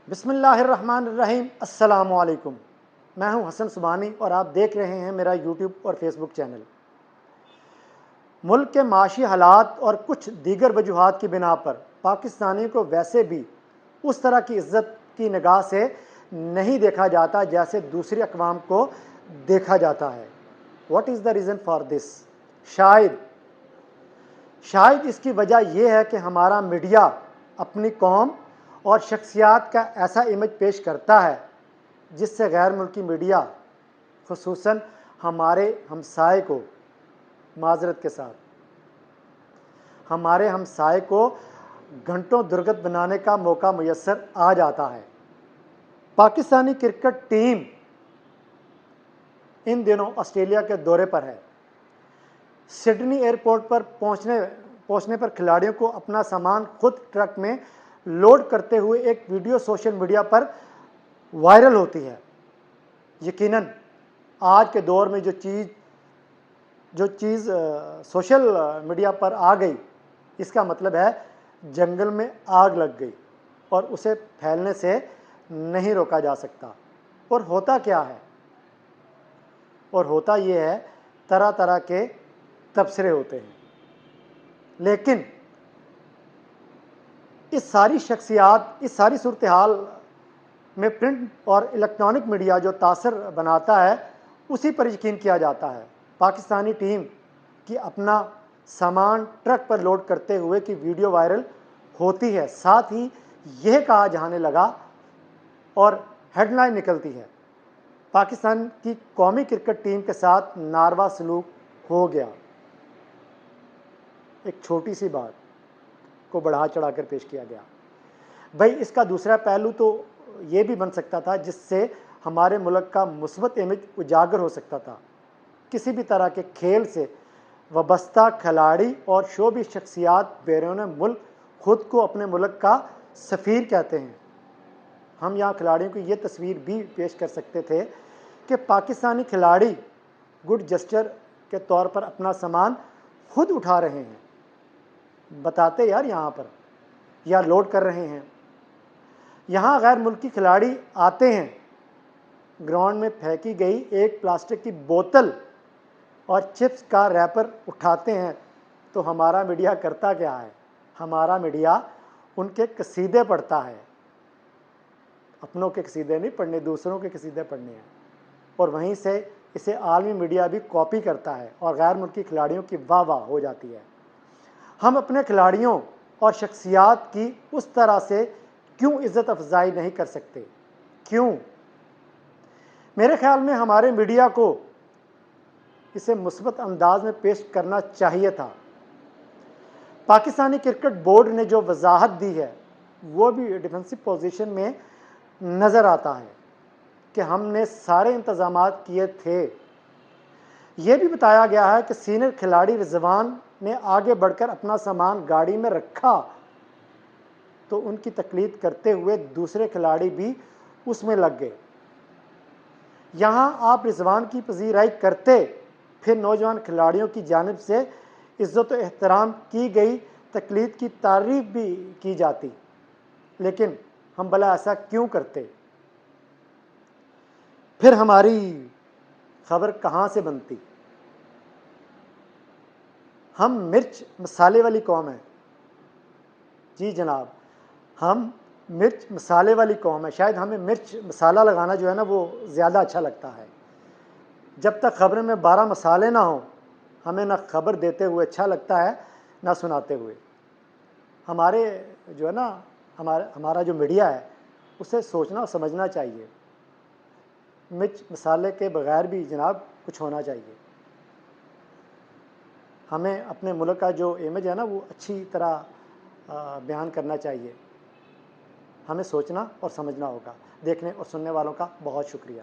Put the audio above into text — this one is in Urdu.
بسم اللہ الرحمن الرحیم۔ السلام علیکم، میں ہوں حسن سبحانی اور آپ دیکھ رہے ہیں میرا یوٹیوب اور فیس بک چینل۔ ملک کے معاشی حالات اور کچھ دیگر وجوہات کی بنا پر پاکستانی کو ویسے بھی اس طرح کی عزت کی نگاہ سے نہیں دیکھا جاتا جیسے دوسری اقوام کو دیکھا جاتا ہے۔ What is the reason for this? شاید اس کی وجہ یہ ہے کہ ہمارا میڈیا اپنی قوم اور شخصیات کا ایسا امیج پیش کرتا ہے جس سے غیر ملکی میڈیا خصوصاً ہمارے ہمسائے کو معذرت کے ساتھ ہمارے ہمسائے کو گھنٹوں درگت بنانے کا موقع میسر آ جاتا ہے۔ پاکستانی کرکٹ ٹیم ان دنوں آسٹریلیا کے دورے پر ہے۔ سڈنی ایئرپورٹ پر پہنچنے پر کھلاڑیوں کو اپنا سامان خود ٹرک میں لوڈ کرتے ہوئے ایک ویڈیو سوشل میڈیا پر وائرل ہوتی ہے۔ یقیناً آج کے دور میں جو چیز سوشل میڈیا پر آ گئی، اس کا مطلب ہے جنگل میں آگ لگ گئی اور اسے پھیلنے سے نہیں روکا جا سکتا۔ اور ہوتا کیا ہے؟ اور ہوتا یہ ہے، طرح طرح کے تبصرے ہوتے ہیں، لیکن اس ساری صورتحال میں پرنٹ اور الیکٹرانک میڈیا جو تاثر بناتا ہے اسی پر یقین کیا جاتا ہے۔ پاکستانی ٹیم کی اپنا سامان ٹرک پر لوڈ کرتے ہوئے کی ویڈیو وائرل ہوتی ہے، ساتھ ہی یہ کہا جانے لگا اور ہیڈ لائن نکلتی ہے، پاکستان کی قومی کرکٹ ٹیم کے ساتھ ناروا سلوک ہو گیا۔ ایک چھوٹی سی بات کو بڑھا چڑھا کر پیش کیا گیا۔ بھائی اس کا دوسرا پہلو تو یہ بھی بن سکتا تھا جس سے ہمارے ملک کا مثبت امیج اجاگر ہو سکتا تھا۔ کسی بھی طرح کے کھیل سے وابستہ کھلاڑی اور شعبی شخصیات بیرون ملک خود کو اپنے ملک کا سفیر کہتے ہیں۔ ہم یہاں کھلاڑیوں کی یہ تصویر بھی پیش کر سکتے تھے کہ پاکستانی کھلاڑی گڈ جسٹر کے طور پر اپنا سامان خود اٹھا رہے ہیں، بتاتے یار یہاں پر، یا لوڈ کر رہے ہیں۔ یہاں غیر ملکی کھلاڑی آتے ہیں، گراؤنڈ میں پھینکی گئی ایک پلاسٹک کی بوتل اور چپس کا ریپر اٹھاتے ہیں تو ہمارا میڈیا کرتا کیا ہے؟ ہمارا میڈیا ان کے قصیدے پڑھتا ہے۔ اپنوں کے قصیدے نہیں پڑھنے، دوسروں کے قصیدے پڑھنے ہیں، اور وہیں سے اسے عالمی میڈیا بھی کاپی کرتا ہے اور غیر ملکی کھلاڑیوں کی واہ واہ ہو جاتی ہے۔ ہم اپنے کھلاڑیوں اور شخصیات کی اس طرح سے کیوں عزت افزائی نہیں کر سکتے؟ کیوں؟ میرے خیال میں ہمارے میڈیا کو اسے مثبت انداز میں پیش کرنا چاہیے تھا۔ پاکستانی کرکٹ بورڈ نے جو وضاحت دی ہے وہ بھی ڈیفنسو پوزیشن میں نظر آتا ہے کہ ہم نے سارے انتظامات کیے تھے۔ یہ بھی بتایا گیا ہے کہ سینئر کھلاڑی رضوان نے آگے بڑھ کر اپنا سامان گاڑی میں رکھا تو ان کی تقلید کرتے ہوئے دوسرے کھلاڑی بھی اس میں لگ گئے۔ یہاں آپ رضوان کی پذیرائی کرتے، پھر نوجوان کھلاڑیوں کی جانب سے عزت و احترام کی گئی تقلید کی تعریف بھی کی جاتی، لیکن ہم بھلا ایسا کیوں کرتے؟ پھر ہماری خبر کہاں سے بنتی؟ ہم مرچ مسالے والی قوم ہیں۔ جی جناب، ہم مرچ مسالے والی قوم ہے۔ شاید ہمیں مرچ مسالہ لگانا جو ہے نا وہ زیادہ اچھا لگتا ہے۔ جب تک خبر میں 12 مسالے نہ ہوں، ہمیں نہ خبر دیتے ہوئے اچھا لگتا ہے نہ سناتے ہوئے۔ ہمارے جو ہے نا ہمارا جو میڈیا ہے اسے سوچنا اور سمجھنا چاہیے۔ مرچ مسالے کے بغیر بھی جناب کچھ ہونا چاہیے۔ ہمیں اپنے ملک کا جو امیج ہے نا وہ اچھی طرح بیان کرنا چاہیے۔ ہمیں سوچنا اور سمجھنا ہوگا۔ دیکھنے اور سننے والوں کا بہت شکریہ۔